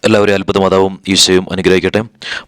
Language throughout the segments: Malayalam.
എല്ലാവരും അത്ഭുത മാതാവും ഈശോയും അനുഗ്രഹിക്കട്ടെ.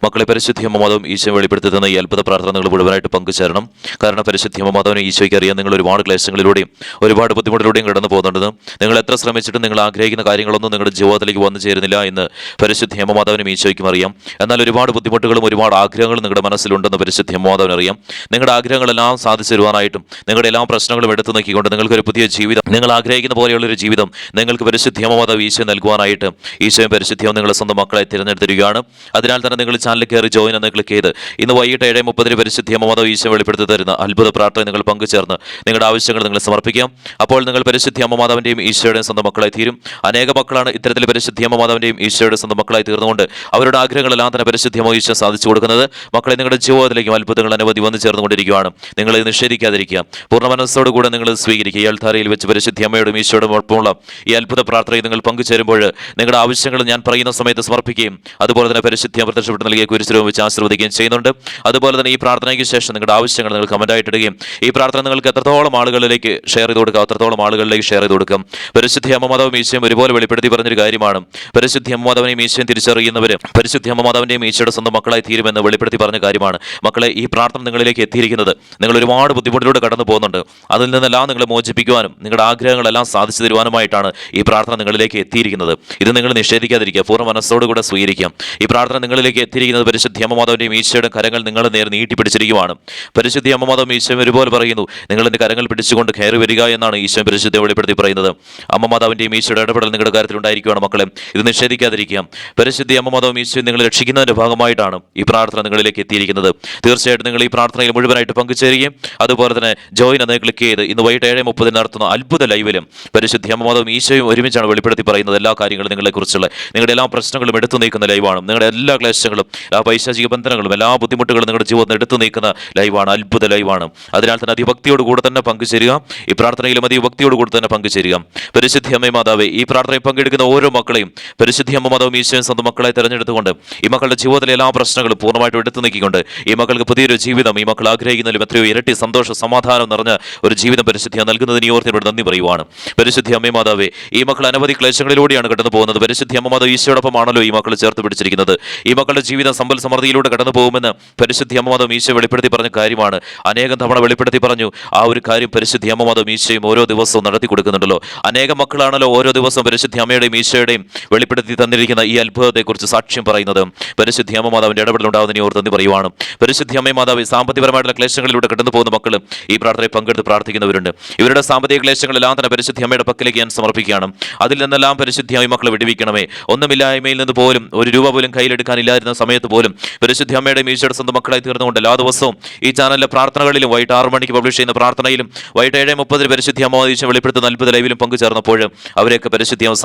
മക്കളെ, പരിശുദ്ധിയമ്മ മാതാവും ഈശോയും വെളിപ്പെടുത്തി തന്ന ഈ അത്ഭുത പ്രാർത്ഥന നിങ്ങൾ മുഴുവനായിട്ട് പങ്കുചേരണം. കാരണം പരിശുദ്ധിയമ്മ മാതാവിനെ ഈശോയ്ക്ക് അറിയാൻ നിങ്ങൾ ഒരുപാട് ക്ലേശങ്ങളിലൂടെയും ഒരുപാട് ബുദ്ധിമുട്ടിലൂടെയും കടന്നു പോകുന്നുണ്ട്. നിങ്ങൾ എത്ര ശ്രമിച്ചിട്ടും നിങ്ങൾ ആഗ്രഹിക്കുന്ന കാര്യങ്ങളൊന്നും നിങ്ങളുടെ ജീവിതത്തിലേക്ക് വന്നു ചേരുന്നില്ല എന്ന് പരിശുദ്ധിയമ്മ മാതാവിനും ഈശോയ്ക്കും അറിയാം. എന്നാൽ ഒരുപാട് ബുദ്ധിമുട്ടുകളും ഒരുപാട് ആഗ്രഹങ്ങളും നിങ്ങളുടെ മനസ്സിലുണ്ടെന്ന് പരിശുദ്ധിയമ്മ മാതാവിന് അറിയാം. നിങ്ങളുടെ ആഗ്രഹങ്ങളെല്ലാം സാധിച്ചു തരുവാനായിട്ടും നിങ്ങളുടെ എല്ലാ പ്രശ്നങ്ങളും എടുത്തു നോക്കിക്കൊണ്ട് നിങ്ങൾക്കൊരു പുതിയ ജീവിതം, നിങ്ങൾ ആഗ്രഹിക്കുന്ന പോലെയുള്ളൊരു ജീവിതം നിങ്ങൾക്ക് പരിശുദ്ധിയമ്മ മാതാവ് ഈശോ നൽകുവാനായിട്ട് ഈശോയും പരിശുദ്ധിയും നിങ്ങളുടെ സ്വന്തം മക്കളെ തിരഞ്ഞെടുത്തിരിക്കുകയാണ്. അതിനാൽ തന്നെ നിങ്ങൾ ചാനലിൽ കയറി ജോയിൻ എന്ന് ക്ലിക്ക് ചെയ്ത് ഇന്ന് വൈകിട്ട് 7:30 പരിശുദ്ധിയമ്മ മാതാവ് ഈശോ വെളിപ്പെടുത്തി തരുന്ന അത്ഭുത പ്രാർത്ഥന നിങ്ങൾ പങ്കുചേർന്ന് നിങ്ങളുടെ ആവശ്യങ്ങൾ നിങ്ങൾ സമർപ്പിക്കാം. അപ്പോൾ നിങ്ങൾ പരിശുദ്ധിയമ്മ മാതാവിൻ്റെയും ഈശോയുടെയും സ്വന്തം മക്കളായി തീരും. അനേക മക്കളാണ് ഇത്തരത്തിൽ പരിശുദ്ധിയമ്മ മാതാവിൻ്റെയും ഈശോയുടെ സ്വന്തം മക്കളായി തീർന്നുകൊണ്ട് അവരുടെ ആഗ്രഹങ്ങളെല്ലാം തന്നെ പരിശുദ്ധിയമ്മ ഈശോ സാധിച്ചു കൊടുക്കുന്നത്. മക്കളെ, നിങ്ങളുടെ ജീവിതത്തിലേക്കും അത്ഭുതങ്ങൾ അനവധി വന്നു ചേർന്നുകൊണ്ടിരിക്കുകയാണ്. നിങ്ങൾ ഇത് നിഷേധിക്കാതിരിക്കുക, പൂർണ്ണ മനസ്സോടുകൂടെ നിങ്ങൾ സ്വീകരിക്കുക. ഈ അൾത്താരയിൽ വെച്ച് പരിശുദ്ധിയമ്മയോടും ഈശോയോടും ഒപ്പമുള്ള ഈ അത്ഭുത പ്രാർത്ഥനയിൽ നിങ്ങൾ പങ്കുചേരുമ്പോൾ നിങ്ങളുടെ ആവശ്യങ്ങൾ ഞാൻ പറയുന്ന സമയത്ത് സമർപ്പിക്കുകയും അതുപോലെ തന്നെ പരിശുദ്ധി പ്രത്യക്ഷപ്പെട്ട് നൽകിയ കുരിശിലും വെച്ച് ആശീർവദിക്കുകയും ചെയ്യുന്നുണ്ട്. അതുപോലെ തന്നെ ഈ പ്രാർത്ഥനയ്ക്ക് ശേഷം നിങ്ങളുടെ ആവശ്യങ്ങൾ നിങ്ങൾ കമന്റായിട്ട് ഇടുകയും ഈ പ്രാർത്ഥന നിങ്ങൾക്ക് എത്രത്തോളം ആളുകളിലേക്ക് ഷെയർ ചെയ്ത് കൊടുക്കുക, അത്രത്തോളം ആളുകളിലേക്ക് ഷെയർ ചെയ്ത് കൊടുക്കും. പരിശുദ്ധി അമ്മ മാതാവും ഈശോയും ഒരുപോലെ വെളിപ്പെടുത്തി പറഞ്ഞൊരു കാര്യമാണ്. പരിശുദ്ധി അമ്മ മാതാവിനെയും ഈശോയും തിരിച്ചറിയുന്നവർ പരിശുദ്ധി അമ്മ മാതാവിൻ്റെയും ഈശോയുടെ സ്വന്തം മക്കളായി തീരുമെന്ന് വെളിപ്പെടുത്തി പറഞ്ഞ കാര്യമാണ്. മക്കളെ, ഈ പ്രാർത്ഥന നിങ്ങളിലേക്ക് എത്തിയിരിക്കുന്നത് നിങ്ങൾ ഒരുപാട് ബുദ്ധിമുട്ടിലൂടെ കടന്നു പോകുന്നുണ്ട്. അതിൽ നിന്നെല്ലാം നിങ്ങളെ മോചിപ്പിക്കുവാനും നിങ്ങളുടെ ആഗ്രഹങ്ങളെല്ലാം സാധിച്ചു തരുവാനുമായിട്ടാണ് ഈ പ്രാർത്ഥന നിങ്ങളിലേക്ക് എത്തിയിരിക്കുന്നത്. ഇത് നിങ്ങൾ നിഷേധിക്കാതിരിക്കുക, പൂർണ്ണ മനസ്സോടുകൂടെ സ്വീകരിക്കാം. ഈ പ്രാർത്ഥന നിങ്ങളിലേക്ക് എത്തിയിരിക്കുന്നത് പരിശുദ്ധി അമ്മ മാതാവിൻ്റെയും ഈശോയുടെ കരങ്ങൾ നിങ്ങളുടെ നേരെ നീട്ടിപ്പിടിച്ചിരിക്കുവാണ്. പരിശുദ്ധി അമ്മ മാതാവും ഈശോയും ഒരുപോലെ പറയുന്നു, നിങ്ങളെൻ്റെ കരങ്ങൾ പിടിച്ചുകൊണ്ട് കയറി വരിക എന്നാണ് ഈശോ പരിശുദ്ധി വെളിപ്പെടുത്തി പറയുന്നത്. അമ്മ മാതാവിൻ്റെയും ഈശോയുടെ ഇടപെടൽ നിങ്ങളുടെ കാര്യത്തിൽ ഉണ്ടായിരിക്കുകയാണ്. മക്കളെ, ഇത് നിഷേധിക്കാതിരിക്കാം. പരിശുദ്ധി അമ്മ മാതാവും ഈശോയും നിങ്ങളെ രക്ഷിക്കുന്നതിൻ്റെ ഭാഗമായിട്ടാണ് ഈ പ്രാർത്ഥന നിങ്ങളിലേക്ക് എത്തിയിരിക്കുന്നത്. തീർച്ചയായിട്ടും നിങ്ങൾ ഈ പ്രാർത്ഥനയിൽ മുഴുവനായിട്ട് പങ്കുചേരുകയും അതുപോലെ തന്നെ ജോയിൻ എന്ന് ക്ലിക്ക് ചെയ്ത് ഇന്ന് വൈകിട്ട് 7:30 നടത്തുന്ന അത്ഭുത ലൈവിലും പരിശുദ്ധി അമ്മ മാതാവും ഈശോയും ഒരുമിച്ചാണ് വെളിപ്പെടുത്തി പറയുന്നത്. എല്ലാ കാര്യങ്ങളും നിങ്ങളെക്കുറിച്ചുള്ള നിങ്ങളുടെ എല്ലാ പ്രശ്നങ്ങളും എടുത്തു നീക്കുന്ന ലൈവാണ്. നിങ്ങളുടെ എല്ലാ ക്ലേശങ്ങളും, എല്ലാ പൈശാചിക ബന്ധനങ്ങളും, എല്ലാ ബുദ്ധിമുട്ടുകളും നിങ്ങളുടെ ജീവിതത്തിൽ എടുത്തു നീക്കുന്ന ലൈവാണ്, അത്ഭുത ലൈവാണ്. അതിനാൽ തന്നെ അതിഭക്തിയോടുകൂടെ തന്നെ പങ്കുചേരുക. ഈ പ്രാർത്ഥനയിലും അതിഭക്തിയോടുകൂടെ തന്നെ പങ്കുചേരുക. പരിശുദ്ധി അമ്മ മാതാവേ, ഈ പ്രാർത്ഥനയിൽ പങ്കെടുക്കുന്ന ഓരോ മക്കളെയും പരിശുദ്ധി അമ്മ മാതാവും ഈശോയും സ്വന്തം മക്കളെ തിരഞ്ഞെടുത്തുകൊണ്ട് ഈ മക്കളുടെ ജീവിതത്തിലെ എല്ലാ പ്രശ്നങ്ങളും പൂർണ്ണമായിട്ടും എടുത്തു നീക്കിക്കൊണ്ട് ഈ മക്കൾക്ക് പുതിയൊരു ജീവിതം, ഈ മക്കൾ ആഗ്രഹിക്കുന്നതിലും എത്രയോ ഇരട്ടി സന്തോഷ സമാധാനം നിറഞ്ഞ ഒരു ജീവിതം പരിശുദ്ധി നൽകുന്നതിന് ഈ ഓർത്തിനോട് നന്ദി പറയുവാണ്. പരിശുദ്ധി അമ്മ മാതാവേ, ഈ മക്കൾ അനവധി ക്ലേശങ്ങളിലൂടെയാണ് കടന്നു പോകുന്നത്. പരിശുദ്ധി അമ്മ മാതാവ് ഈശോയോടൊപ്പമാണല്ലോ ഈ മക്കൾ ചേർത്ത് പിടിച്ചിരിക്കുന്നത്. ഈ മക്കളുടെ ജീവിതം സമ്പൽ സമൃദ്ധിയിലൂടെ കടന്നു പോകുമെന്ന് പരിശുദ്ധി അമ്മ മാതാവും ഈശോ വെളിപ്പെടുത്തി പറഞ്ഞ കാര്യമാണ്. അനേകം തവണ വെളിപ്പെടുത്തി പറഞ്ഞു. ആ ഒരു കാര്യം പരിശുദ്ധി അമ്മ മാതാവും ഈശോയും ഓരോ ദിവസവും നടത്തി കൊടുക്കുന്നുണ്ടല്ലോ. അനേകം മക്കളാണല്ലോ ഓരോ ദിവസവും പരിശുദ്ധി അമ്മയുടെയും ഈശോയുടെയും വെളിപ്പെടുത്തി തന്നിരിക്കുന്ന ഈ അത്ഭുതത്തെക്കുറിച്ച് സാക്ഷ്യം പറയുന്നത്. പരിശുദ്ധി അമ്മ മാതാവിന്റെ ഇടപെടലുണ്ടാവുന്നതിനെ ഓർത്ത് നന്ദി പറയുവാണ്. പരിശുദ്ധി അമ്മ മാതാവ് സാമ്പത്തികപരമായിട്ടുള്ള ക്ലേശങ്ങളിലൂടെ കടന്നു പോകുന്ന മക്കളും ഈ പ്രാർത്ഥനയിൽ പങ്കെടുത്ത് പ്രാർത്ഥിക്കുന്നവരുണ്ട്. ഇവരുടെ സാമ്പത്തിക ക്ലേശങ്ങളെല്ലാം തന്നെ പരിശുദ്ധി അമ്മയുടെ പക്കലേക്ക് ഞാൻ സമർപ്പിക്കുകയാണ്. അതിൽ നിന്നെല്ലാം പരിശുദ്ധി അമ്മ മക്കളെ വിടുവിക്കണമേ. ഒന്നുമില്ലായ്മയിൽ നിന്ന് പോലും ഒരു രൂപ പോലും കയ്യിലെടുക്കാനില്ലായിരുന്ന സമയത്ത് പോലും പരിശുദ്ധി അമ്മയുടെ ഈശോയുടെ സ്വന്തം മക്കളായി തീർന്നുകൊണ്ട് എല്ലാ ദിവസവും ഈ ചാനലിലെ പ്രാർത്ഥനകളിലും വൈകിട്ട് 6 മണിക്ക് പബ്ലിഷ് ചെയ്യുന്ന പ്രാർത്ഥനയിലും വൈകിട്ട് 7:30 പരിശുദ്ധി അമ്മ ഈശോ വെളിപ്പെടുത്തുന്ന അത്ഭുത ലൈവിലും പങ്കുചേർന്നപ്പോൾ അവരെയൊക്കെ പരിശുദ്ധി അമ്മ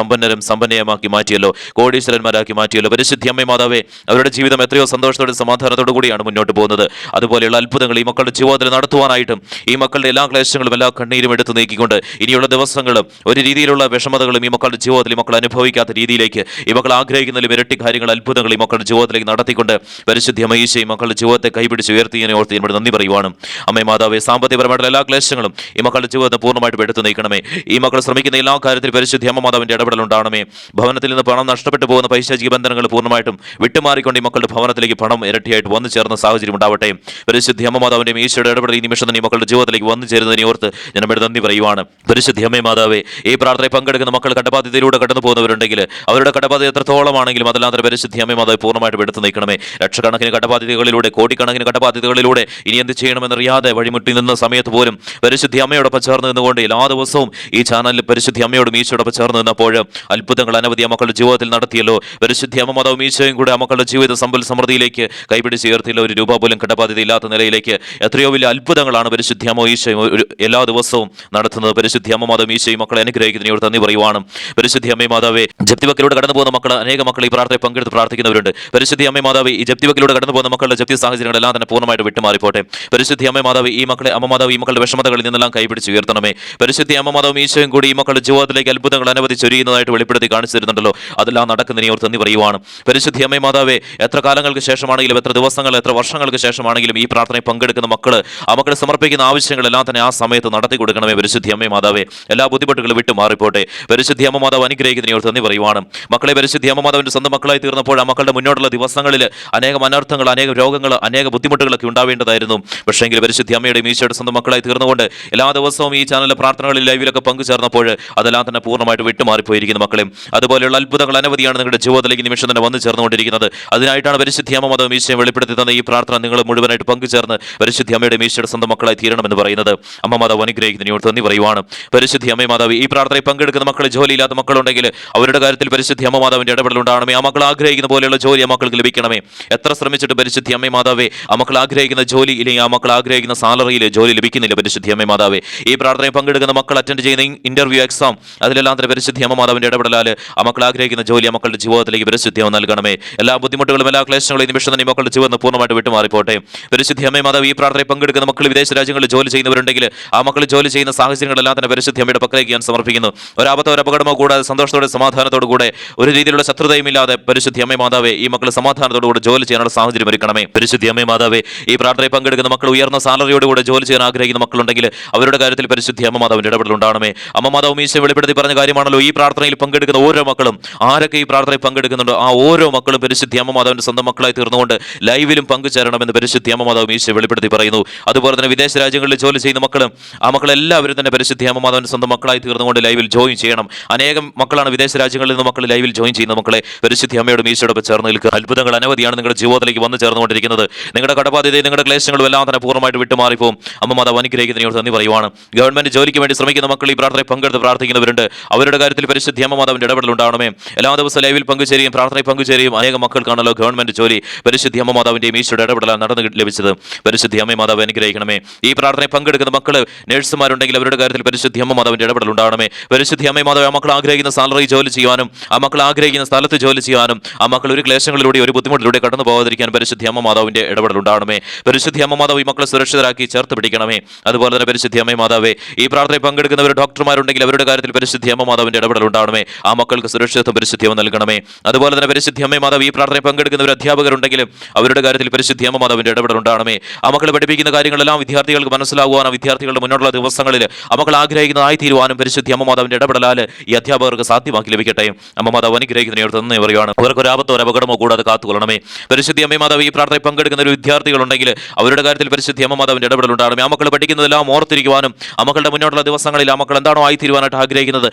സമ്പന്നമാക്കി മാറ്റിയല്ലോ, കോടീശ്വരന്മാരാക്കി മാറ്റിയല്ലോ. പരിശുദ്ധി അമ്മ മാതാവേ, അവരുടെ ജീവിതം എത്രയോ സന്തോഷത്തോടെ സമാധാനത്തോടു കൂടിയാണ് മുന്നോട്ട് പോകുന്നത്. അതുപോലെയുള്ള അത്ഭുതങ്ങൾ ഈ മക്കളുടെ ജീവിതത്തിൽ നടത്തുവാനായിട്ടും ഈ മക്കളുടെ എല്ലാ ക്ലേശങ്ങളും എല്ലാ കണ്ണീരും എടുത്തു നീക്കിക്കൊണ്ട് ഇനിയുള്ള ദിവസങ്ങളും ഒരു രീതിയിലുള്ള വിഷമതകളും ഈ മക്കളുടെ ജീവിതത്തിൽ ഈ മക്കൾ അനുഭവിക്കാത്ത രീതിയിലേക്ക് ഈ മക്കൾ ആഗ്രഹിക്കുന്നതിലും ഇരട്ടി കാര്യങ്ങൾ അത്ഭുതങ്ങൾ ഈ മക്കളുടെ ജീവിതത്തിലേക്ക് നടത്തിക്കൊണ്ട് പരിശുദ്ധി അമ്മ ഈശോ ഈ മക്കളുടെ ജീവിതത്തെ കൈപിടിച്ച് ഉയർത്തിയതിനെ ഓർത്ത് എന്നോട് നന്ദി പറയുവാണ്. അമ്മേ മാതാവേ, സാമ്പത്തികപരമായിട്ടുള്ള എല്ലാ ക്ലേശങ്ങളും ഈ മക്കളുടെ ജീവിതത്തെ പൂർണ്ണമായിട്ട് എടുത്തു നീക്കണമേ. ഈ മക്കൾ ശ്രമിക്കുന്ന എല്ലാ കാര്യത്തിലും പരിശുദ്ധി അമ്മ മാതാവിന്റെ ഇടപെടൽ ഉണ്ടാകണമേ. ഭവനത്തിൽ നിന്ന് പണം നഷ്ടപ്പെട്ടു പോകുന്ന പൈശാചിക ബന്ധനങ്ങൾ പൂർണ്ണമായിട്ടും വിട്ടുമാറിക്കൊണ്ട് ഈ മക്കളുടെ ഭവനത്തിലേക്ക് പണം ഇരട്ടിയായിട്ട് വന്നു ചേർന്ന സാഹചര്യം ഉണ്ടാവട്ടെ. പരിശുദ്ധി അമ്മ മാതാവിന്റെ ഈശോയുടെ ഇടപെടൽ ഈ നിമിഷം തന്നെ ഈ മക്കളുടെ ജീവിതത്തിലേക്ക് വന്നു ചേരുന്നതിനെ ഓർത്ത് ഞാൻ ഇവിടെ നന്ദി പറയുവാണ്. പരിശുദ്ധി അമ്മ മാതാവേ, ഈ പ്രാർത്ഥനയിൽ പങ്കെടുക്കുന്ന മക്കൾ കടബാധ്യതയിലൂടെ കടന്നു പോകുന്നവരുണ്ടെങ്കിൽ അവരുടെ കടബാധ്യത എത്രത്തോളമാണെങ്കിലും അതെല്ലാം പരിശുദ്ധി അമ്മ മാതാവ് പൂർണ്ണമായിട്ട് എടുത്തു നീക്കണമേ. ലക്ഷക്കണക്കിന് കടബാധ്യതകളിലൂടെ, കോടിക്കണക്കിന് കടബാധ്യതകളിലൂടെ ഇനി എന്ത് ചെയ്യണമെന്നറിയാതെ വഴിമുട്ടി നിന്ന സമയത്ത് പോലും പരിശുദ്ധി അമ്മയോടൊപ്പം ചേർന്ന് നിന്നുകൊണ്ട് എല്ലാ ദിവസവും ഈ ചാനലിൽ പരിശുദ്ധി അമ്മയോടും ഈശോയോടൊപ്പം ചേർന്ന് നിന്നപ്പോൾ അത്ഭുതങ്ങൾ അനവധി മക്കളുടെ ജീവിതത്തിൽ നടത്തിയല്ലോ. പരിശുദ്ധി അമ്മ മാതാവും ഈശോയും കൂടെ മക്കളുടെ ജീവിത സമ്പൽ സമൃദ്ധിയിലേക്ക് കൈപിടിച്ച് ഉയർത്തിയില്ല. ഒരു രൂപ പോലും കടബാധ്യത ഇല്ലാത്ത നിലയിലേക്ക് എത്രയോ വലിയ അത്ഭുതങ്ങളാണ് പരിശുദ്ധി അമ്മ ഈശോയും എല്ലാ ദിവസവും നടത്തുന്നത്. പരിശുദ്ധി അമ്മ മാതാവും ഈശോയും മക്കളെ അനുഗ്രഹിക്കുന്നതിനോട് നന്ദി പറയുവാണ്. പരിശുദ്ധി അമ്മ മാതാവേ, ജപ്തിവക്കിലൂടെ കടന്നു പോകുന്ന മക്കൾ അനേക മക്കൾ ഈ പ്രാർത്ഥനയിൽ പങ്കെടുത്ത് പ്രാർത്ഥിക്കുന്നവരുണ്ട്. പരിശുദ്ധി അമ്മ മാതാവ്, ഈ ജപ്തിവക്കിലൂടെ കടന്നു പോകുന്ന മക്കളുടെ ജപ്തി സാഹചര്യങ്ങളെല്ലാം തന്നെ പൂർണ്ണമായിട്ട് വിട്ടുമാറിപ്പോട്ടെ. പരിശുദ്ധി അമ്മ മാതാവ്, ഈ മക്കളെ അമ്മ മാതാവ് ഈ മക്കളുടെ വിഷമതകളിൽ നിന്നെല്ലാം കൈപിടിച്ച് ഉയർത്തണമേ. പരിശുദ്ധി അമ്മ മാതാവും ഈശോയും കൂടി ഈ മക്കളുടെ ജീവിതത്തിലേക്ക് അത്ഭുതങ്ങൾ അനവധി ചൊരിയുന്നതായിട്ട് വെളിപ്പെടുത്തി കാണിച്ചു തരുന്നുണ്ടല്ലോ. അതെല്ലാം നടക്കുന്നതിനെ ഓർത്ത് നന്ദി പറയുവാണ്. പരിശുദ്ധി അമ്മ മാതാവേ, എത്ര കാലങ്ങൾക്ക് ശേഷമാണെങ്കിലും, എത്ര ദിവസങ്ങൾ, എത്ര വർഷങ്ങൾക്ക് ശേഷമാണെങ്കിലും ഈ പ്രാർത്ഥനയിൽ പങ്കെടുക്കുന്ന മക്കൾ ആ മക്കളെ സമർപ്പിക്കുന്ന ആവശ്യങ്ങളെല്ലാം തന്നെ ആ സമയത്ത് നടത്തി കൊടുക്കണമേ. പരിശുദ്ധി അമ്മ മാതാവേ, എല്ലാ ബുദ്ധിമുട്ടുകളും വിട്ടു മാറിപ്പോട്ടെ. പരിശുദ്ധി അമ്മ മാതാവ് അനുഗ്രഹിക്കുന്നതിനെ ഓർത്ത് നന്ദി പറയുവാണ്. മക്കളെ, പരിശുദ്ധി പരിശുദ്ധി അമ്മ മാതാവിന്റെ സ്വന്തം മക്കളായി തീർന്നപ്പോൾ ആ മക്കളുടെ മുന്നോട്ടുള്ള ദിവസങ്ങളിൽ അനേകം അനർത്ഥങ്ങൾ, അനേകം രോഗങ്ങൾ, അനേക ബുദ്ധിമുട്ടുകളൊക്കെ ഉണ്ടാവേണ്ടതായിരുന്നു. പക്ഷേങ്കിൽ പരിശുദ്ധി അമ്മയുടെ ഈശോയുടെ സ്വന്തം മക്കളായി തീർന്നുകൊണ്ട് എല്ലാ ദിവസവും ഈ ചാനലിലെ പ്രാർത്ഥനകളിൽ ലൈവിലൊക്കെ പങ്കുചേർന്നപ്പോൾ അതെല്ലാം തന്നെ പൂർണ്ണമായിട്ട് വിട്ടുമാറിപ്പോയിരിക്കുന്നു മക്കളെ. അതുപോലെയുള്ള അത്ഭുതങ്ങൾ അനവധിയാണ് നിങ്ങളുടെ ജീവിതത്തിലേക്ക് നിമിഷം തന്നെ വന്നു ചേർന്നുകൊണ്ടിരിക്കുന്നത്. അതിനായിട്ടാണ് പരിശുദ്ധി അമ്മ മാതാവ് ഈശോയെ വെളിപ്പെടുത്തി തന്ന ഈ പ്രാർത്ഥന നിങ്ങൾ മുഴുവനായിട്ട് പങ്കുചേർന്ന് പരിശുദ്ധി അമ്മയുടെ ഈശോയുടെ സ്വന്തം മക്കളായി തീരണമെന്ന് പറയുന്നത്. അമ്മ മാതാവ് അനുഗ്രഹിക്കുന്നതിനോട് നന്ദി പറയുവാണ്. പരിശുദ്ധി അമ്മ മാതാവ് ഈ പ്രാർത്ഥനയിൽ പങ്കെടുക്കുന്ന മക്കൾ, ജോലിയില്ലാത്ത മക്കളുണ്ടെങ്കിൽ അവരുടെ കാര്യത്തിൽ പരിശുദ്ധി അമ്മ മാതാവിന്റെ ഇടപെടൽ ഉണ്ടാകണമേ. ആ മക്കൾ ആഗ്രഹിക്കുന്ന പോലെയുള്ള ജോലി ആ മക്കൾക്ക് ലഭിക്കണമേ. എത്ര ശ്രമിച്ചിട്ട് പരിശുദ്ധി അമ്മ മാതാവേ ആ മക്കൾ ആഗ്രഹിക്കുന്ന ജോലി ഇല്ലെങ്കിൽ ആ മക്കൾ ആഗ്രഹിക്കുന്ന സാലറിയിൽ ജോലി ലഭിക്കുന്നില്ല. പരിശുദ്ധി അമ്മ മാതാവേ ഈ പ്രാർത്ഥനയിൽ പങ്കെടുക്കുന്ന മക്കൾ അറ്റൻഡ് ചെയ്യുന്ന ഇന്റർവ്യൂ, എക്സാം, അതിലെല്ലാം തന്നെ പരിശുദ്ധി അമ്മ മാതാവിന്റെ ഇടപെടലാൽ ആ മക്കൾ ആഗ്രഹിക്കുന്ന ജോലി ആ മക്കളുടെ ജീവിതത്തിലേക്ക് പരിശുദ്ധി അമ്മ നൽകണമേ. എല്ലാ ബുദ്ധിമുട്ടുകളും എല്ലാ ക്ലേശങ്ങളും ഈ നിമിഷം തന്നെ മക്കളുടെ ജീവിതം പൂർണ്ണമായിട്ട് വിട്ടുമാറിപ്പോട്ടെ. പരിശുദ്ധി അമ്മ മാതാവ് ഈ പ്രാർത്ഥനയിൽ പങ്കെടുക്കുന്ന മക്കൾ വിദേശ രാജ്യങ്ങളിൽ ജോലി ചെയ്യുന്നവരുണ്ടെങ്കിൽ ആ മക്കൾ ജോലി ചെയ്യുന്ന സാഹചര്യങ്ങളെല്ലാം തന്നെ പരിശുദ്ധി അമ്മയുടെ പക്കലേക്ക് ഞാൻ സമർപ്പിക്കുന്നു. ഒരാപത്തോ അപകടമോ കൂടാതെ സന്തോഷത്തോടെ സമാധാനത്തോടു കൂടെ ഒരു രീതിയിലുള്ള ശത്രുതയും ഇല്ലാതെ പരിശുദ്ധി അമ്മ മാതാവേ ഈ മക്കൾ സമാധാനത്തോടുകൂടെ ജോലി ചെയ്യാനുള്ള സാഹചര്യം ഒരുക്കണമേ. പരിശുദ്ധി അമ്മ മാതാവേ ഈ പ്രാർത്ഥനയിൽ പങ്കെടുക്കുന്ന മക്കൾ ഉയർന്ന സാലറിയോടുകൂടെ ജോലി ചെയ്യാൻ ആഗ്രഹിക്കുന്ന മക്കളുണ്ടെങ്കിൽ അവരുടെ കാര്യത്തിൽ പരിശുദ്ധി അമ്മ മാതാവിന്റെ ഇടപെടൽ ഉണ്ടാകണമേ. അമ്മ മാതാവ് ഈശോ വെളിപ്പെടുത്തി പറഞ്ഞ കാര്യമാണല്ലോ, ഈ പ്രാർത്ഥനയിൽ പങ്കെടുക്കുന്ന ഓരോ മക്കളും, ആരൊക്കെ ഈ പ്രാർത്ഥനയിൽ പങ്കെടുക്കുന്നുണ്ടോ ആ ഓരോ മക്കളും പരിശുദ്ധി അമ്മ മാതാവിന്റെ സ്വന്തം മക്കളായി തീർന്നുകൊണ്ട് ലൈവിലും പങ്കുചേരണമെന്ന് പരിശുദ്ധി അമ്മ മാതാവ് ഈശോ വെളിപ്പെടുത്തി പറയുന്നു. അതുപോലെ തന്നെ വിദേശ രാജ്യങ്ങളിൽ ജോലി ചെയ്യുന്ന മക്കളും ആ മക്കളെല്ലാവരും തന്നെ പരിശുദ്ധി അമ്മ മാതാവിന്റെ സ്വന്തം മക്കളായി തീർന്നുകൊണ്ട് ലൈവിൽ ജോയിൻ ചെയ്യണം. അനേകം മക്കളാണ് വിദേശ രാജ്യങ്ങളിൽ നിന്ന് മക്കൾ ലൈവിൽ ജോയിൻ ചെയ്യുന്ന മക്കളെ പരിശുദ്ധി അമ്മയോടും ഈശോയോടൊപ്പം ചേർന്ന് നിൽക്കുക. അത്ഭുതങ്ങൾ അനവധിയാണ് നിങ്ങളുടെ ജീവിതത്തിലേക്ക് വന്നു ചേർന്നുകൊണ്ടിരിക്കുന്നത്. നിങ്ങളുടെ കടബാധ്യതയും നിങ്ങളുടെ ക്ലേശങ്ങളും എല്ലാം തന്നെ പൂർണ്ണമായിട്ട് വിട്ടുമാറിപ്പോവും. അമ്മ മാതാവ് അനുഗ്രഹിക്കുന്നതിനോട് നന്ദി പറയുവാണ്. ഗവൺമെന്റ് ജോലിക്ക് വേണ്ടി ശ്രമിക്കുന്ന മക്കൾ ഈ പ്രാർത്ഥനയിൽ പങ്കെടുത്ത് പ്രാർത്ഥിക്കുന്നവരുണ്ട്. അവരുടെ കാര്യത്തിൽ പരിശുദ്ധി അമ്മ മാതാവിന്റെ ഇടപെടൽ ഉണ്ടാകണമേ. എല്ലാ ദിവസവും ലൈവിൽ പങ്കുചേരുകയും പ്രാർത്ഥനയിൽ പങ്കുചേരുകയും അനേകം മക്കൾക്കാണല്ലോ ഗവൺമെന്റ് ജോലി പരിശുദ്ധി അമ്മ മാതാവിന്റെയും ഈശോയുടെ ഇടപെടലാണ് നടന്നു ലഭിച്ചത്. പരിശുദ്ധി അമ്മ മാതാവ് അനുഗ്രഹിക്കണമേ. ഈ പ്രാർത്ഥനയിൽ പങ്കെടുക്കുന്ന മക്കൾ നഴ്സുമാരുണ്ടെങ്കിൽ അവരുടെ കാര്യത്തിൽ പരിശുദ്ധി അമ്മ മാതാവിന്റെ ഇടപെടൽ ഉണ്ടാകണമേ. പരിശുദ്ധി അമ്മ മാതാവ് ആ മക്കൾ ആഗ്രഹിക്കുന്ന സാലറി ജോലി ചെയ്യാനും ആ മക്കൾ ആഗ്രഹിക്കുന്ന സ്ഥലത്ത് ജോലി ചെയ്യാനും ആ മക്കൾ ഒരു ക്ലേശങ്ങളിലൂടെ ഒരു ബുദ്ധിമുട്ടിലൂടെ കടന്നു പോകാതിരിക്കാൻ പരിശുദ്ധി അമ്മ മാതാവിന്റെ ഇടപെടൽ ഉണ്ടാകണമേ. പരിശുദ്ധി അമ്മ മാതാവ് ഈ മക്കളെ സുരക്ഷിതരാക്കി ചേർത്ത് പിടിക്കണമേ. അതുപോലെ തന്നെ പരിശുദ്ധി അമ്മ മാതാവേ ഈ പ്രാർത്ഥനയിൽ പങ്കെടുക്കുന്നവർ ഡോക്ടർമാരുണ്ടെങ്കിൽ അവരുടെ കാര്യത്തിൽ പരിശുദ്ധി അമ്മ മാതാവിന്റെ ഇടപെടൽ ഉണ്ടാകണമേ. ആ മക്കൾക്ക് സുരക്ഷിതത്വം പരിശുദ്ധി അമ്മ നൽകണമേ. അതുപോലെ തന്നെ പരിശുദ്ധി അമ്മ മാതാവ് ഈ പ്രാർത്ഥനയിൽ പങ്കെടുക്കുന്നവർ അധ്യാപകരുണ്ടെങ്കിലും അവരുടെ കാര്യത്തിൽ പരിശുദ്ധി അമ്മ മാതാവിന്റെ ഇടപെടൽ ഉണ്ടാകണമേ. ആ മക്കൾ പഠിപ്പിക്കുന്ന കാര്യങ്ങളെല്ലാം വിദ്യാർത്ഥികൾക്ക് മനസ്സിലാകുവാനും വിദ്യാർത്ഥികളുടെ മുന്നോട്ടുള്ള ദിവസങ്ങളിൽ ആ മക്കൾ ആഗ്രഹിക്കുന്നതായി തീരുവാനും പരിശുദ്ധി അമ്മ മാതാവിന്റെ ഇടപെടലാൽ ഈ അധ്യാപകർക്ക് സാധ്യമാക്കി ലഭിക്കട്ടെ. അമ്മ മാതാവ് അനുഗ്രഹിക്കുന്നതിനോട് തന്നെ പറയുകയാണ്. അവർക്ക് ഒരു ആപത്തോ അപകടമോ കൂടാതെ കാത്തുകൊള്ളണമേ. പരിശുദ്ധി അമ്മ മാതാവ് ഈ പ്രാർത്ഥനയിൽ പങ്കെടുക്കുന്ന ഒരു വിദ്യാർത്ഥികളുണ്ടെങ്കിൽ അവരുടെ കാര്യത്തിൽ പരിശുദ്ധി അമ്മ മാതാവിന്റെ ഇടപെടൽ ഉണ്ടാകണമേ. ആ മക്കൾ പഠിക്കുന്നതെല്ലാം ഓർത്തിരിക്കുവാനും ആ മക്കളുടെ മുന്നോട്ടുള്ള ദിവസങ്ങളിൽ ആ മക്കൾ എന്താണോ ആയിത്തീരുവാനായിട്ട് ആഗ്രഹിക്കുന്നത്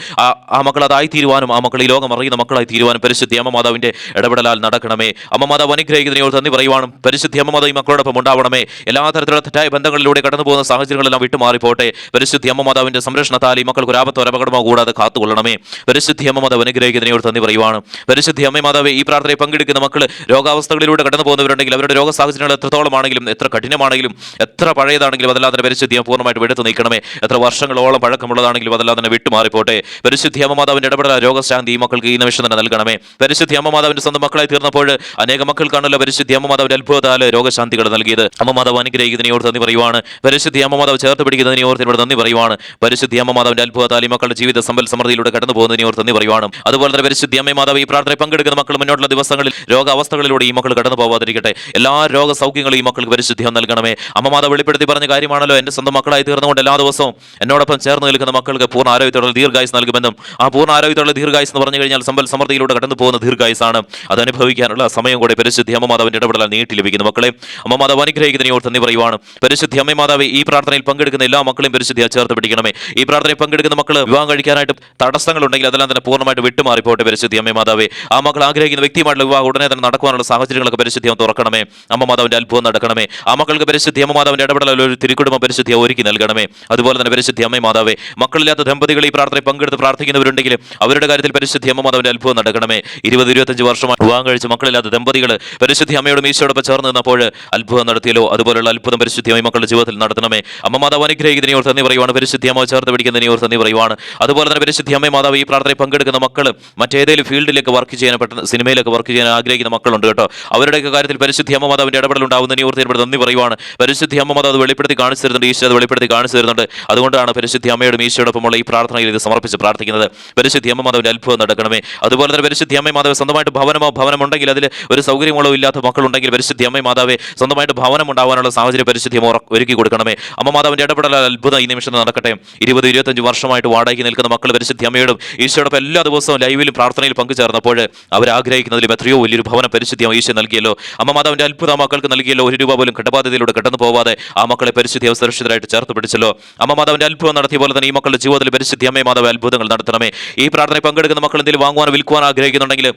ആ മക്കൾ അതായിത്തീരുവാനും ആ മക്കൾ ഈ ലോകം അറിയുന്ന മക്കളായി തീരുവാനും പരിശുദ്ധി അമ്മ മാതാവിന്റെ ഇടപെടലാൽ നടക്കണമേ. അമ്മ മാതാവ് അനുഗ്രഹിക്കുന്നതിനോട് നന്ദി പറയുവാനും പരിശുദ്ധി അമ്മ മാതാവ് ഈ മക്കളോടൊപ്പം ഉണ്ടാവണമേ. എല്ലാ തരത്തിലുള്ള തെറ്റായ ബന്ധങ്ങളിലൂടെ കടന്നു പോകുന്ന സാഹചര്യങ്ങളെല്ലാം വിട്ടുമാറിപ്പോട്ടെ. പരിശുദ്ധി അമ്മ മാതാവിന്റെ സംരക്ഷണത്താൽ ഈ മക്കൾക്ക് ഒരു ആപത്തോ അപകടമോ കൂടാതെ കാത്തുകൊള്ളണമേ. പരിശുദ്ധി അമ്മ മാതാവ് അനുഗ്രഹിക്കുന്നതിനോട് നന്ദി പറയുവാണ്. പരിശുദ്ധി അമ്മ മാതാവ് ഈ പ്രാർത്ഥനയിൽ പങ്കെടുക്കുന്ന മക്കൾ രോഗാവസ്ഥകളിലൂടെ കടന്നു പോകുന്നവരുണ്ടെങ്കിൽ അവരുടെ രോഗ സാഹചര്യങ്ങൾ എത്രത്തോളമാണെങ്കിലും എത്ര കഠിനമാണെങ്കിലും എത്ര പഴയതാണെങ്കിലും അതെല്ലാം തന്നെ പരിശുദ്ധി പൂർണ്ണമായിട്ട് എടുത്തു നീക്കണമേ. എത്ര വർഷങ്ങളോളം പഴക്കമുള്ളതാണെങ്കിലും അതെല്ലാം തന്നെ വിട്ടുമാറിപ്പോട്ടെ. പരിശുദ്ധി അമ്മ മാതാവിന്റെ ഇടപെടൽ രോഗശാന്തി ഈ മക്കൾക്ക് ഈ നിമിഷം തന്നെ നൽകണമേ. പരിശുദ്ധി അമ്മ മാതാവിന്റെ സ്വന്തം മക്കളായി തീർന്നപ്പോൾ അനേക മക്കൾക്കാണല്ലോ പരിശുദ്ധി അമ്മ മാതാവിന്റെ അത്ഭുതത്താൽ രോഗശാന്തികൾ നൽകിയത്. അമ്മ മാതാവ് അനുഗ്രഹിക്കുന്നതിനോട് നന്ദി പറയുവാണ്. പരിശുദ്ധി അമ്മ മാതാവ് ചേർത്ത് പിടിക്കുന്നതിനെ ഓർത്തിനോട് നന്ദി പറയുവാണ്. പരിശുദ്ധി അമ്മ മാതാവിന്റെ അത്ഭുതത്താൽ ഈ മക്കളുടെ ജീവിത സമ്പൽ സമൃദ്ധിയിലൂടെ കടന്നു പോകുന്നതിനെ ഓർത്ത് നന്ദി പറയുവാണ്. അതുപോലെ തന്നെ പരിശുദ്ധി അമ്മ മാതാവ് ഈ പ്രാർത്ഥനയിൽ പങ്കെടുക്കുന്ന മക്കൾ മുന്നോട്ടുള്ള ദിവസങ്ങളിൽ രോഗാവസ്ഥകളിലൂടെ ഈ മക്കൾ കടന്നു പോകാതിരിക്കട്ടെ. എല്ലാ രോഗസൗഖ്യങ്ങളും ഈ മക്കൾക്ക് പരിശുദ്ധി നൽകണമേ. അമ്മ മാതാവ് വെളിപ്പെടുത്തി പറഞ്ഞ കാര്യമാണല്ലോ, എന്റെ സ്വന്തം മക്കളായി തീർന്നുകൊണ്ട് എല്ലാ ദിവസവും എന്നോടൊപ്പം ചേർന്ന് നിൽക്കുന്ന മക്കൾക്ക് പൂർണ്ണ ആരോഗ്യത്തോടെ ദീർഘായുസ് നൽകുമെന്നും ആ പൂർണ്ണ ആരോഗ്യത്തോടെ ദീർഘായുസ് എന്ന് പറഞ്ഞു കഴിഞ്ഞാൽ സമ്പൽ സമൃദ്ധിയിലൂടെ കടന്നു പോകുന്ന ദീർഘായുസാണ്. അത് അനുഭവിക്കാനുള്ള സമയം കൂടെ പരിശുദ്ധി അമ്മ മാതാവിന്റെ ഇടപെടലാൽ നീട്ടി ലഭിക്കുന്നു. മക്കളെ അമ്മ മാതാവ് അനുഗ്രഹിക്കുന്നതിനെ ഓർത്ത് നന്ദി പറയുവാണ്. പരിശുദ്ധി അമ്മ മാതാവ് ഈ പ്രാർത്ഥനയിൽ പങ്കെടുക്കുന്ന എല്ലാ മക്കളെയും പരിശുദ്ധിയെ ചേർത്ത് പിടിക്കണമേ. ഈ പ്രാർത്ഥനയിൽ പങ്കെടുക്കുന്ന മക്കൾ വിവാഹം കഴിക്കാനായിട്ട് തടസ്സങ്ങളുണ്ടെങ്കിൽ അതെല്ലാം തന്നെ പൂർണ്ണമായിട്ട് വിട്ടുമാറിപ്പോട്ടെ. പരിശുദ്ധി അമ്മ മാതാവേ ആ മക്കൾ ആഗ്രഹിക്കുന്ന വ്യക്തിയുമായിട്ടുള്ള വിവാഹം ഉടനെ തന്നെ നടക്കുവാനുള്ള സാഹചര്യങ്ങളൊക്കെ പരിശുദ്ധി തുറക്കണമേ. അമ്മ മാതാവിന്റെ അത്ഭുതം നടക്കണമേ. ആ മക്കൾക്ക് പരിശുദ്ധി അമ്മ മാതാവിന്റെ ഇടപെടൽ ഒരു തിരുക്കുടുംബ പരിശുദ്ധിയെ ഒരുക്കി നൽകണമേ. അതുപോലെ തന്നെ പരിശുദ്ധി അമ്മ മാതാവേ മക്കളില്ലാത്ത ദമ്പതികൾ ഈ പ്രാർത്ഥനയിൽ പങ്കെടുത്ത് പ്രാർത്ഥിക്കുന്നവരുണ്ടെങ്കിൽ അവരുടെ കാര്യത്തിൽ പരിശുദ്ധി അമ്മ മാതാവിന്റെ അത്ഭുതം നടക്കണമേ. 20-25 വർഷമായി വിവാഹം കഴിച്ച് മക്കളില്ലാത്ത ദമ്പതികൾ പരിശുദ്ധി അമ്മയോടും ഈശോയോടൊപ്പം ചേർന്ന് നിന്നപ്പോൾ അത്ഭുതം നടത്തിയല്ലോ. അതുപോലുള്ള അത്ഭുതം പരിശുദ്ധി അമ്മ മക്കളുടെ ജീവിതത്തിൽ നടത്തണമേ. അമ്മ മാതാവ് അനുഗ്രഹിക്കുന്നതിനെ ഓർത്ത് നന്ദി പറയുവാണ്. പരിശുദ്ധി അമ്മ ചേർത്ത് പിടിക്കുന്നതിനെ ഓർത്ത് നന്ദി പറയുവാണ്. അതുപോലെ തന്നെ പരിശുദ്ധി അമ്മ മാതാവ് ഈ പ്രാർത്ഥനയിൽ പങ്കെടുക്കുന്ന മക്കൾ മറ്റേതെങ്കിലും ഫീൽഡിലേക്ക് വർക്ക് ചെയ്യാൻ സിനിമയിലൊക്കെ വർക്ക് ചെയ്യാൻ ആഗ്രഹിക്കുന്ന മക്കളുണ്ട് കേട്ടോ. അവരുടെയൊക്കെ കാര്യത്തിൽ പരിശുദ്ധി അമ്മ മാതാവിന്റെ ഇടപെടൽ ഉണ്ടാവുന്നതിനെ ഓർത്ത് നന്ദി പറയുവാണ്. പരിശുദ്ധി അമ്മ മാതാവ് വെളിപ്പെടുത്തി കാണിച്ചു തരുന്നുണ്ട്. ഈശോ അത് വെളിപ്പെടുത്തി കാണിച്ചു തരുന്നുണ്ട്. അതുകൊണ്ടാണ് പരിശുദ്ധി അമ്മയോടും ഈശോയോടൊപ്പമുള്ള ഈ പ്രാർത്ഥനയിൽ ഇത് സമർപ്പിച്ച് പ്രാർത്ഥിക്കുന്നത്. പരിശുദ്ധി അമ്മ മാതാവിന്റെ അത്ഭുതം നടക്കണമേ. അതുപോലെ തന്നെ പരിശുദ്ധി അമ്മ മാതാവ് സ്വന്തമായിട്ട് ഭവനമുണ്ടെങ്കിൽ അതിൽ ഒരു സൗകര്യമോ ഇല്ലാത്ത മക്കളുണ്ടെങ്കിൽ പരിശുദ്ധി അമ്മ മാതാവെ സ്വന്തമായിട്ട് ഭവനം ഉണ്ടാവാനുള്ള സാഹചര്യം പരിശുദ്ധി ഒരുക്കി കൊടുക്കണമേ. അമ്മ മാതാവിന്റെ ഇടപെടൽ അത്ഭുതം ഈ നിമിഷം നടക്കട്ടെ. 20-25 വർഷമായിട്ട് വാടകയ്ക്ക് നിൽക്കുന്ന മക്കൾ പരിശുദ്ധി അമ്മയോടും ഈശോയോടൊപ്പം എല്ലാ ദിവസവും ലൈവിലും പ്രാർത്ഥനയിൽ പങ്കുചേർന്ന് പങ്കുചേർന്നപ്പോൾ അവർ ആഗ്രഹിക്കുന്നതിലും എത്രയോ വലിയൊരു ഭവനം പരിശുദ്ധിയാം ഈശോ നൽകിയല്ലോ. അമ്മ മാതാവിന്റെ അത്ഭുത മക്കൾക്ക് നൽകിയല്ലോ. 1 രൂപ പോലും കടബാധ്യതയിലൂടെ കടന്നു പോവാതെ ആ മക്കളെ പരിശുദ്ധിയാം സുരക്ഷിതരായിട്ട് ചേർത്ത് പിടിച്ചല്ലോ. അമ്മ മാതാവിന്റെ അത്ഭുതം നടത്തിയ പോലെ തന്നെ ഈ മക്കളുടെ ജീവിതത്തിൽ പരിശുദ്ധി അമ്മേ മാതാവ് അത്ഭുതങ്ങൾ നടത്തണമേ. ഈ പ്രാർത്ഥനയിൽ പങ്കെടുക്കുന്ന മക്കൾ എന്തെങ്കിലും വാങ്ങുവാനോ വിൽക്കുവാൻ ആഗ്രഹിക്കുന്നുണ്ടെങ്കിൽ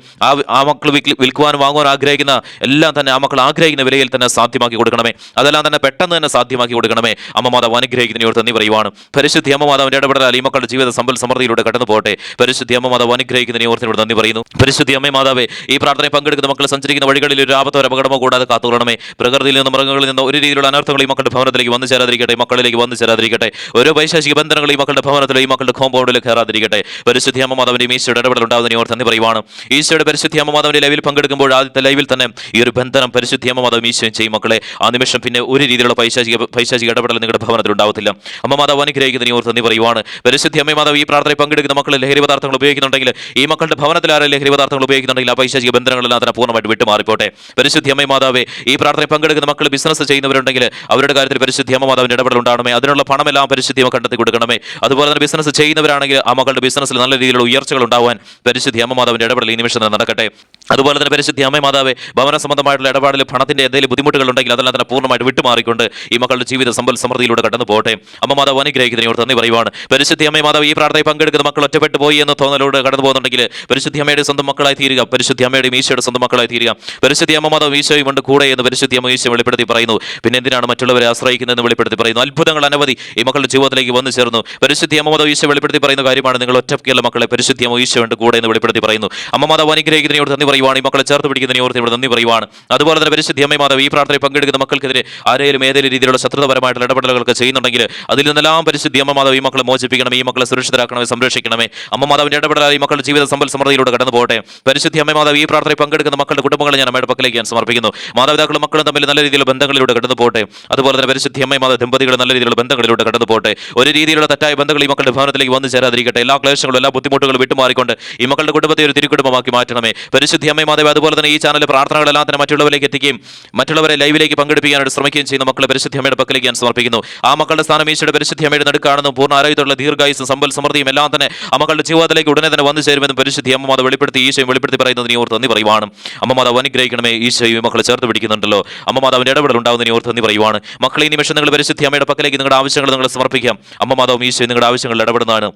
ആ മക്കൾ വിൽക്കുവാൻ വാങ്ങുവാൻ ആഗ്രഹിക്കുന്ന എല്ലാം തന്നെ ആ മക്കൾ ആഗ്രഹിക്കുന്ന വിലയിൽ തന്നെ സാധ്യമാക്കി കൊടുക്കണമേ. അതെല്ലാം തന്നെ പെട്ടെന്ന് തന്നെ സാധ്യമാക്കി കൊടുക്കണമേ. അമ്മ മാതാവ് അനുഗ്രഹിക്കുന്നതിനോട് നന്ദി പറയുവാണ്. പരിശുദ്ധി അമ്മ മാതാവിന്റെ ഇടപെടൽ ഈ മക്കളുടെ ജീവിത സമ്പൽ സമൃദ്ധിയിലൂടെ കടന്നു പോട്ടെ. പരിശുദ്ധി അമ്മ മാതാവ് അനുഗ്രഹിക്കുന്നതിനോട് നന്ദി പറയുന്നു. പരിശുദ്ധി അമ്മ മാതാവേ, ഈ പ്രാർത്ഥനയിൽ പങ്കെടുക്കുന്ന മക്കൾ സഞ്ചരിക്കുന്ന വഴികളിൽ ഒരു ആപത്തോ അപകടമോ കൂടാതെ കാത്തുകൊള്ളണമേ. പ്രകൃതിയിൽ നിന്ന് മൃഗങ്ങളിൽ നിന്ന് ഒരു രീതിയിലുള്ള അനർത്ഥങ്ങൾ ഈ മക്കളുടെ ഭവനത്തിലേക്ക് വന്നു ചേരാതിരിക്കട്ടെ. മക്കളിലേക്ക് വന്നു ചേരാതിരിക്കട്ടെ. ഓരോ വൈശാചിക ബന്ധനങ്ങൾ ഈ മക്കളുടെ ഭവനത്തിൽ ഈ മക്കളുടെ കോമ്പൗണ്ടിൽ കയറാതിരിക്കട്ടെ. പരിശുദ്ധി അമ്മ മാതാവിന്റെ ഈശോയുടെ ഇടപെടൽ ഉണ്ടാകുന്നതിനോട് നന്ദി പറയുവാണ്. ഈശോയുടെ പരിശുദ്ധി അമ്മ മാതാവിന്റെ ലൈവിൽ പങ്കെടുക്കുമ്പോൾ ആദ്യത്തെ ലൈവിൽ തന്നെ ഈ ഒരു ബന്ധനം പരിശുദ്ധി അമ്മ മാതാവ് ഈശോയും ചെയ്യും മക്കളെ. ആ നിമിഷം പിന്നെ ഒരു രീതിയിലുള്ള പൈശാചിക ഇടപെടൽ നിങ്ങളുടെ ഭവനത്തിൽ ഉണ്ടാവത്തില്ല. അമ്മ മാതാവ് അനുഗ്രഹിക്കുന്നതിനോട് നന്ദി പറയുവാണ്. പരിശുദ്ധി അമ്മ മാതാവ് ഈ പ്രാർത്ഥനയിൽ പങ്കെടുക്കുന്ന മക്കൾ ലഹരി പദാർത്ഥങ്ങൾ ഉപയോഗിക്കുന്നുണ്ടെങ്കിൽ ഈ മക്കളുടെ ഭവനത്തിൽ ആരെ ലഹരി പദാർത്ഥങ്ങൾ ഉപയോഗിക്കുന്നുണ്ടെങ്കിൽ ആ പൈശാചിക ബന്ധനങ്ങളെല്ലാം തന്നെ പൂർണ്ണമായിട്ട് വിട്ടുമാറിപ്പോട്ടെ. പരിശുദ്ധി അമ്മ മാതാവേ, ഈ പ്രാർത്ഥനയിൽ പങ്കെടുക്കുന്ന മക്കൾ ബിസിനസ് ചെയ്യുന്നവരുണ്ടെങ്കിൽ അവരുടെ കാര്യത്തിൽ പരിശുദ്ധി അമ്മ മാതാവിന്റെ ഇടപെടൽ ഉണ്ടാകണമേ. അതിനുള്ള പണമെല്ലാം പരിശുദ്ധി അമ്മ കണ്ടെത്തി കൊടുക്കണമേ. അതുപോലെ തന്നെ ബിസിനസ് ചെയ്യുന്നവരാണെങ്കിൽ ആ മക്കളുടെ ബിസിനസ്സിൽ നല്ല രീതിയിലുള്ള ഉയർച്ചകൾ ഉണ്ടാവാൻ പരിശുദ്ധി അമ്മ മാതാവിന്റെ ഇടപെടൽ ഈ നിമിഷം നടക്കട്ടെ. അതുപോലെ തന്നെ പരിശുദ്ധി അമ്മ മാതാവേ, ഭവന സംബന്ധമായിട്ടുള്ള ഇടപാടിൽ പണത്തിന്റെ എന്തെങ്കിലും ബുദ്ധിമുട്ടുകൾ ഉണ്ടെങ്കിൽ അതെല്ലാം തന്നെ പൂർണ്ണമായിട്ട് വിട്ടുമാറിക്കൊണ്ട് ഈ മക്കളുടെ ജീവിത സമ്പൽ സമൃദ്ധിയിലൂടെ കടന്നു പോകട്ടെ. അമ്മ മാതാവ് അനുഗ്രഹിക്കുന്നതിനോട് നന്ദി പറയുവാണ്. പരിശുദ്ധി അമ്മ മാതാവ്, ഈ പ്രാർത്ഥനയിൽ പങ്കെടുക്കുന്ന മക്കൾ ഒറ്റപ്പെട്ടു പോയി എന്ന തോന്നലോട് കടന്നു പോകുന്നുണ്ടെങ്കിൽ പരിശുദ്ധി അമ്മയുടെ സ്വന്തം മക്കളായി തീരുക. പരിശുദ്ധി അമ്മയുടെയും ഈശോയുടെ സ്വന്തം മക്കളായി തീരുക. പരിശുദ്ധി അമ്മ മാതാവ് ഈശോയും കൊണ്ട് കൂടെ എന്ന് പരിശുദ്ധി അമ്മ ഈശോ വെളിപ്പെടുത്തി പറയുന്നു. പിന്നെ എന്തിനാണ് മറ്റുള്ളവരെ ആശ്രയിക്കുന്നതെന്ന് വെളിപ്പെടുത്തി പറയുന്നു. അത്ഭുതങ്ങൾ അനവധി ഈ മക്കളുടെ ജീവിതത്തിലേക്ക് വന്നു ചേർന്നു. പരിശുദ്ധി അമ്മ മാതാവ് ഈശോ വെളിപ്പെടുത്തി പറയുന്ന കാര്യമാണ് നിങ്ങൾ ഒറ്റയ്ക്കല്ല മക്കളെ, പരിശുദ്ധി അമ്മ ഈശോ കൊണ്ട് കൂടെ എന്ന് വെളിപ്പെടുത്തി പറയുന്നു. അമ്മ മാതാവ് അനുഗ്രഹിക്കുന്നതിനോട് നന്ദി പറയുവാണ്. ഈ മക്കളെ ചേർത്ത് പിടിക്കുന്നതിനോട് നന്ദി പറയുവാണ്. അതുപോലെ തന്നെ പരിശുദ്ധി അമ്മ മാതാവ്, ഈ പ്രാർത്ഥനയിൽ പങ്കെടുക്കുന്ന മക്കൾക്കെതിരെ ആരെങ്കിലും ഏതെങ്കിലും രീതിയിലുള്ള ശത്രുതപരമായിട്ടുള്ള ഇടപെടലുകളൊക്കെ ചെയ്യുന്നുണ്ടെങ്കിൽ അതിൽ നിന്നെല്ലാം പരിശുദ്ധി അമ്മ മാതാവ് ഈ മക്കളെ മോചിപ്പിക്കണമേ. ഈ മക്കളെ സുരക്ഷിതരാക്കണമേ, സംരക്ഷിക്കണമേ. അമ്മ മാതാവിന്റെ ഇടപെടൽ ഈ മക്കളുടെ ജീവിത സമ്പൽ സമൃദ്ധിയിലൂടെ കടന്നു പോകട്ടെ. പരിശുദ്ധി അമ്മ മാതാവ്, ഈ പ്രാർത്ഥനയിൽ പങ്കെടുക്കുന്ന മക്കളുടെ കുടുംബങ്ങളെ ഞാൻ അമ്മയുടെ പക്കലേക്ക് ഞാൻ സമർപ്പിക്കുന്നു. മാതാപിതാക്കളും മക്കളും തമ്മിൽ നല്ല രീതിയിലുള്ള ബന്ധങ്ങളിലൂടെ കടന്നു പോകട്ടെ. അതുപോലെ തന്നെ പരിശുദ്ധി അമ്മ മാതാവ് ദമ്പതികൾ നല്ല രീതിയിലുള്ള ബന്ധങ്ങളിലൂടെ കടന്നു പോകട്ടെ. ഒരു രീതിയിലുള്ള തെറ്റായ ബന്ധങ്ങൾ ഈ മക്കളുടെ ഭവനത്തിലേക്ക് വന്നു ചേരാതിരിക്കട്ടെ. എല്ലാ ക്ലേശങ്ങളും എല്ലാ ബുദ്ധിമുട്ടുകളും വിട്ടുമാറിക്കൊണ്ട് ഈ മക്കളുടെ കുടുംബത്തെ ഒരു തിരുക്കുടുംബമാക്കി മാറ്റണമേ. പരിശുദ്ധി അമ്മ മാതാവ്, അതുപോലെ തന്നെ ഈ ചാനലിലെ പ്രാർത്ഥനകളെല്ലാം തന്നെ മറ്റുള്ളവരിലേക്ക് എത്തിക്കുകയും മറ്റുള്ളവരെ ലൈവിലേക്ക് പങ്കെടുപ്പിക്കാനായിട്ട് ശ്രമിക്കുകയും ചെയ്യുന്ന മക്കളെ പരിശുദ്ധി അമ്മയുടെ പക്കലേക്ക് ഞാൻ സമർപ്പിക്കുന്നു. ആ മക്കളുടെ സ്ഥാനം ഈശോയുടെ പരിശുദ്ധി അമ്മയുടെ നടുക്കാണെന്നും പൂർണ്ണ ആരോഗ്യത്തോടുള്ള ദീർഘായുസ്സും സമ്പൽ സമൃദ്ധിയും എല്ലാം തന്നെ ആ മക്കളുടെ ജീവിതത്തിലേക്ക് ഉടനെ തന്നെ വന്നു ചേരുമെന്നും പരിശുദ്ധി അമ്മ മാതാവ് വെളിപ്പെടുത്തി ഈശോയും വെളിപ്പെടുത്തി പറയുന്നതിനെ ഓർത്ത് നന്ദി പറയുവാണ്. അമ്മ മാതാവ് അനുഗ്രഹിക്കണമേ. ഈശോയും മക്കളെ ചേർത്ത് പിടിക്കുന്നുണ്ടല്ലോ. അമ്മ മാതാവിന്റെ ഇടപെടൽ ഉണ്ടാകുന്നതിനെ ഓർത്ത് നന്ദി പറയുവാണ്. മക്കളെ, ഈ നിമിഷം നിങ്ങൾ പരിശുദ്ധി അമ്മയുടെ പക്കലേക്ക് നിങ്ങളുടെ ആവശ്യങ്ങൾ നിങ്ങൾ സമർപ്പിക്കാം. അമ്മ മാതാവും ഈശോയും നിങ്ങളുടെ ആവശ്യങ്ങളിൽ ഇടപെടുന്നതാണ്.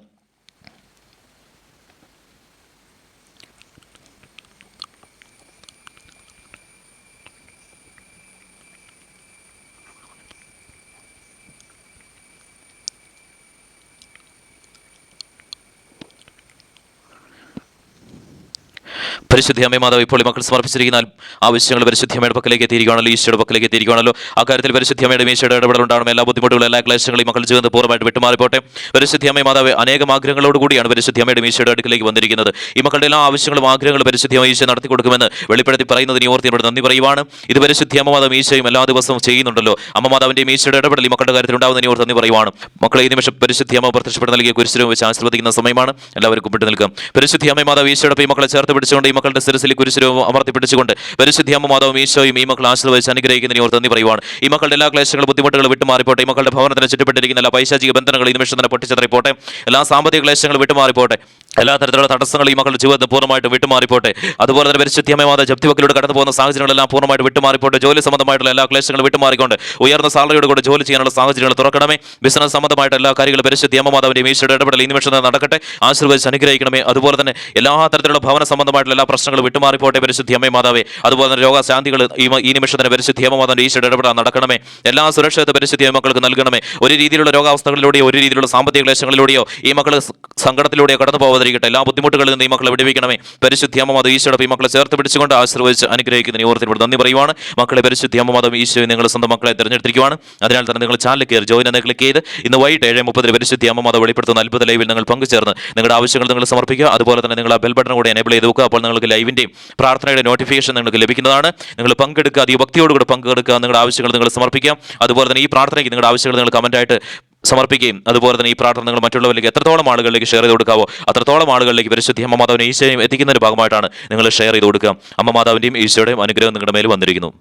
പരിശുദ്ധി അമ്മ മാതാവ്, ഇപ്പോൾ ഈ മക്കൾ സമർപ്പിച്ചിരിക്കുന്ന ആവശ്യങ്ങൾ പരിശുദ്ധി അമ്മയുടെ പക്കലേക്ക് എത്തിയിരിക്കുകയാണല്ലോ, ഈശോയുടെ പക്കലേക്ക് എത്തിയിരിക്കുകയാണല്ലോ. ആ കാര്യത്തിൽ പരിശുദ്ധി അമ്മയുടെ ഈശോയുടെ ഇടപെടൽ ഉണ്ടാകണം. എല്ലാ ബുദ്ധിമുട്ടുകളും എല്ലാ ക്ലേശങ്ങളും ഈ മക്കളുടെ ജീവിതത്തിൽ പൂർണ്ണമായിട്ട് വിട്ടുമാറിപ്പോട്ടെ. പരിശുദ്ധി അമ്മ മാതാവ്, അനേകം ആഗ്രഹങ്ങളോട് കൂടിയാണ് പരിശുദ്ധി അമ്മയുടെ ഈശോയുടെ അടുക്കിലേക്ക് വന്നിരിക്കുന്നത്. ഈ മക്കളുടെ എല്ലാ ആവശ്യങ്ങളും ആഗ്രഹങ്ങളും പരിശുദ്ധി അമ്മ ഈശോ നടത്തി കൊടുക്കുമെന്ന് വെളിപ്പെടുത്തി പറയുന്നതിന് ഓർത്തിനോട് നന്ദി പറയുവാണ്. ഇത് പരിശുദ്ധി അമ്മ മാതാവ് ഈശോയും എല്ലാ ദിവസവും ചെയ്യുന്നുണ്ടല്ലോ. അമ്മ മാതാവിന്റെ ഈശോയുടെ ഇടപെടൽ ഈ മക്കളുടെ കാര്യത്തിൽ ഉണ്ടാകുന്നതിന് ഓർത്ത് നന്ദി പറയുവാണ്. മക്കളെ, ഈ നിമിഷം പരിശുദ്ധി അമ്മ പ്രത്യക്ഷപ്പെട്ട് നൽകിയ കുരിശിലും വെച്ച് ആശീർവദിക്കുന്ന സമയമാണ്. എല്ലാവർക്കും വിട്ടു നിൽക്കാം. പരിശുദ്ധി അമ്മ മാതാവ് ഈശോയുടെ ഈ മക്കളെ ചേർത്ത് പിടിച്ചുകൊണ്ട് ഈ മക്കളുടെ ശിരസിൽ കുരിശിലും അമർത്തി പിടിച്ചുകൊണ്ട് പരിശുദ്ധി അമ്മ മാതാവും ഈശോയും ഈ മക്കൾ ആശീർവദിച്ച് അനുഗ്രഹിക്കുന്നതിന് ഓർത്ത് നന്ദി പറയുവാണ്. ഈ മക്കളുടെ എല്ലാ ക്ലേശങ്ങളും ബുദ്ധിമുട്ടുകളും വിട്ടുമാറിപ്പോട്ടെ. ഈ മക്കളുടെ ഭവനത്തിന് ചുറ്റപ്പെട്ടിരിക്കുന്ന എല്ലാ പൈശാചിക ബന്ധനങ്ങൾ ഈ നിമിഷം തന്നെ പൊട്ടിച്ചെറിപ്പോട്ടെ. എല്ലാ സാമ്പത്തിക ക്ലേശങ്ങളും വിട്ടുമാറിപ്പോട്ടെ. എല്ലാ തരത്തിലുള്ള തടസ്സങ്ങൾ ഈ മക്കളുടെ ജീവിതത്തിൽ പൂർണ്ണമായിട്ട് വിട്ടുമാറിപ്പോട്ടെ. അതുപോലെ തന്നെ പരിശുദ്ധി അമ്മ മാതാവ് ജപ്തിവക്കിലൂടെ കടന്നു പോകുന്ന സാഹചര്യങ്ങളെല്ലാം പൂർണ്ണമായിട്ട് വിട്ടുമാറിപ്പോട്ടെ. ജോലി സംബന്ധമായിട്ടുള്ള എല്ലാ ക്ലേശങ്ങളും വിട്ടുമാറിക്കൊണ്ട് ഉയർന്ന സാലറിയോട് കൂടെ ജോലി ചെയ്യാനുള്ള സാഹചര്യങ്ങൾ തുറക്കണമേ. ബിസിനസ് സംബന്ധമായിട്ട് എല്ലാ കാര്യങ്ങളും പരിശുദ്ധി അമ്മ മാതാവിന്റെ ഈശോയുടെ ഇടപെടൽ ഈ നിമിഷം നടക്കട്ടെ. ആശീർവദിച്ച് അനുഗ്രഹിക്കണമേ. അതുപോലെ തന്നെ എല്ലാ തരത്തിലുള്ള ഭവന സംബന്ധമായിട്ടുള്ള എല്ലാ പ്രശ്നങ്ങളും വിട്ടുമാറിപ്പോട്ടെ പരിശുദ്ധി അമ്മ മാതാവേ. അതുപോലെ തന്നെ രോഗശാന്തികൾ ഈ നിമിഷം തന്നെ പരിശുദ്ധി അമ്മ മാതാവിന്റെ ഈശോയുടെ ഇടപെടൽ നടക്കണമേ. എല്ലാ സുരക്ഷിത പരിശുദ്ധി മക്കൾക്ക് നൽകണമേ. ഒരു രീതിയിലുള്ള രോഗാവസ്ഥകളിലൂടെയോ ഒരു രീതിയിലുള്ള സാമ്പത്തിക ക്ലേശങ്ങളിലൂടെയോ ഈ മക്കൾ സങ്കടത്തിലൂടെയോ കടന്നു പോകാതിരിക്കട്ടെ. എല്ലാ ബുദ്ധിമുട്ടുകളിൽ നിന്ന് ഈ മക്കളെ വിടുവിക്കണമേ. പരിശുദ്ധി അമ്മ മാതാവ് ഈശോയുടെ ഈ മക്കളെ ചേർത്ത് പിടിച്ചുകൊണ്ട് ആശീർവദിച്ച് അനുഗ്രഹിക്കുന്നതിന് ഓർത്തിനോട് നന്ദി പറയുവാണ്. മക്കളെ, പരിശുദ്ധി അമ്മ മാതാവ് ഈശോയെ നിങ്ങൾ സ്വന്തം മക്കളെ തിരഞ്ഞെടുത്തിരിക്കുകയാണ്. അതിനാൽ തന്നെ നിങ്ങൾ ചാനൽ കയറി ജോയിൻ എന്ന് ക്ലിക്ക് ചെയ്ത് ഇന്ന് വൈകിട്ട് 7:30 പരിശുദ്ധി അമ്മ മാതാവ് വെളിപ്പെടുത്തുന്ന അത്ഭുത ലൈവിൽ നിങ്ങൾ പങ്കുചേർന്ന് നിങ്ങളുടെ ആവശ്യങ്ങൾ നിങ്ങൾ സമർപ്പിക്കുക. അതുപോലെ തന്നെ നിങ്ങൾ ആ ബെൽ ബട്ടൺ കൂടി എനേബിൾ ചെയ്ത് വെക്കുക. അപ്പോൾ നിങ്ങൾക്ക് ലൈവിന്റെയും പ്രാർത്ഥനയുടെ നോട്ടിഫിക്കേഷൻ നിങ്ങൾക്ക് ലഭിക്കുന്നതാണ്. നിങ്ങൾ പങ്കെടുക്കുക, അധികം ഭക്തിയോടുകൂടി പങ്കെടുക്കുക, നിങ്ങളുടെ ആവശ്യങ്ങൾ നിങ്ങൾ സമർപ്പിക്കാം. അതുപോലെ തന്നെ ഈ പ്രാർത്ഥനയ്ക്ക് നിങ്ങളുടെ ആവശ്യങ്ങൾ നിങ്ങൾ കമന്റായിട്ട് സമർപ്പിക്കുകയും അതുപോലെ തന്നെ ഈ പ്രാർത്ഥന നിങ്ങൾ മറ്റുള്ളവരിലേക്ക് എത്രത്തോളം ആളുകളിലേക്ക് ഷെയർ ചെയ്ത് കൊടുക്കാവോ അത്രത്തോളം ആളുകളിലേക്ക് പരിശുദ്ധി അമ്മ മാതാവിനെ ഈശോയും എത്തിക്കുന്നതിന് ഭാഗമായിട്ടാണ് നിങ്ങൾ ഷെയർ ചെയ്ത് കൊടുക്കുക. അമ്മ മാതാവിൻ്റെയും ഈശോയുടെയും അനുഗ്രഹം നിങ്ങളുടെ മേൽ വന്നിരിക്കുന്നു.